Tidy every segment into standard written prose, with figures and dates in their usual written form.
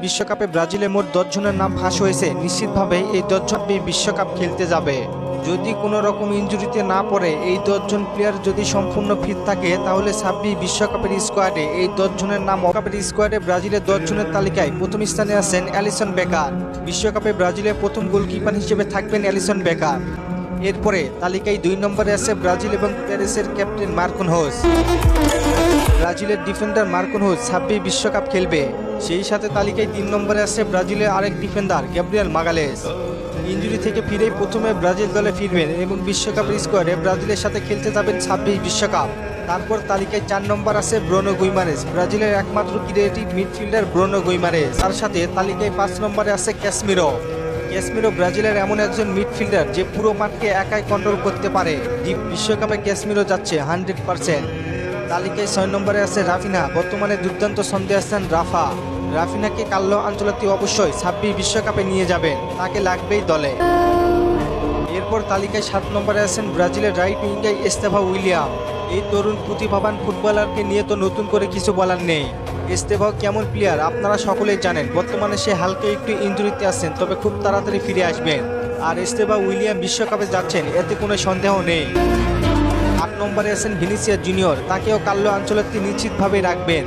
বিশ্বকাপে ব্রাজিলের মোট 10 জনের নাম ফাঁস হয়েছে। নিশ্চিতভাবে এই 10 জন বিশ্বকাপ খেলতে যাবে। যদি কোনো রকম ইনজুরিতে না পড়ে এই 10 জন প্লেয়ার যদি সম্পূর্ণ ফিট থাকে তাহলে 26 বিশ্বকাপের স্কোয়াডে এই 10 জনের নাম কাপের স্কোয়াডে ব্রাজিলের 10 জনের তালিকায় প্রথম স্থানে আছেন অ্যালিসন বেকার। বিশ্বকাপে ব্রাজিলের প্রথম গোলকিপার হিসেবে থাকবেন অ্যালিসন বেকার। এরপরে তালিকায় 2 নম্বরে আছে ব্রাজিল এবং প্যারিসের ক্যাপ্টেন মার্কোনহোস। ব্রাজিলের ডিফেন্ডার মার্কোনহোস 26 বিশ্বকাপ খেলবে। সেই সাথে তালিকায় 3 নম্বরে আছে ব্রাজিলের আরেক ডিফেন্ডার গ্যাব্রিয়েল মাগালেস। ইনজুরি থেকে ফিরেই প্রথমে ব্রাজিল দলে ফিরবেন এবং বিশ্বকাপের স্কোয়াডে ব্রাজিলের সাথে খেলতে যাবেন 26 বিশ্বকাপ। তারপর তালিকায় 4 নম্বর আছে ব্রুনো গুইমারেস, ব্রাজিলের একমাত্র ক্রিয়েটিভ মিডফিল্ডার ব্রুনো গুইমারেস। তার সাথে তালিকায় 5 নম্বরে আছে ক্যাসমিরো। ক্যাসমিরো ব্রাজিলের এমন একজন মিডফিল্ডার যে পুরো মাঠকে একাই কন্ট্রোল করতে পারে। বিশ্বকাপে ক্যাসমিরো যাচ্ছে 100%। তালিকায় 6 নম্বরে আছে রাফিনা। বর্তমানে দুর্দান্ত ছন্দে আছেন রাফা। রাফিনাকে কার্লো আনচেলত্তি অবশ্যই 26 বিশ্বকাপে নিয়ে যাবেন, তাকে লাগবেই দলে। এরপর তালিকায় 7 নম্বরে আছেন ব্রাজিলের রাইট উইঙ্গে এস্তেভা উইলিয়াম। এই তরুণ প্রতিভাবান ফুটবলারকে নিয়ে তো নতুন করে কিছু বলার নেই। এস্তেভাও কেমন প্লেয়ার আপনারা সকলেই জানেন। বর্তমানে সে হালকা একটু ইনজুরিতে আছেন, তবে খুব তাড়াতাড়ি ফিরে আসবেন। আর এস্তেভা উইলিয়াম বিশ্বকাপে যাচ্ছেন, এতে কোনো সন্দেহ নেই। 8 নম্বরে আছেন ভিনিসিয়াস জুনিয়র, তাকেও কার্লো আনচেলত্তি নিশ্চিতভাবে রাখবেন।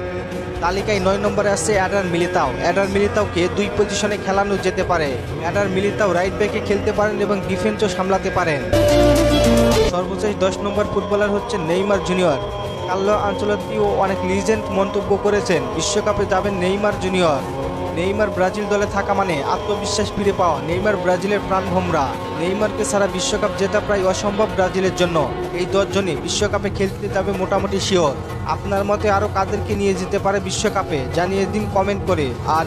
তালিকায় 9 নম্বরে আছে এডার মিলিতাও। এডার মিলিতাওকে 2 পজিশনে খেলানো যেতে পারে। এডার মিলিতাও রাইট ব্যাকে খেলতে পারেন এবং ডিফেন্সও সামলাতে পারেন। সর্বশেষ 10 নম্বর ফুটবলার হচ্ছেন নেইমার জুনিয়র। কার্লো আনচেলত্তিও অনেক লিজেন্ড মন্তব্য করেছেন, বিশ্বকাপে যাবেন নেইমার জুনিয়র। নেইমার ব্রাজিল দলে থাকা মানে আত্মবিশ্বাস ফিরে পাওয়া। নেইমার ব্রাজিলের প্রাণভোমরা। নেইমারকে ছাড়া বিশ্বকাপ জেতা প্রায় অসম্ভব ব্রাজিলের জন্য। এই 10 জনই বিশ্বকাপে খেলতে যাবে মোটামুটি শিওর। আপনার মতে আরও কাদেরকে নিয়ে যেতে পারে বিশ্বকাপে জানিয়ে দিন কমেন্ট করে। আর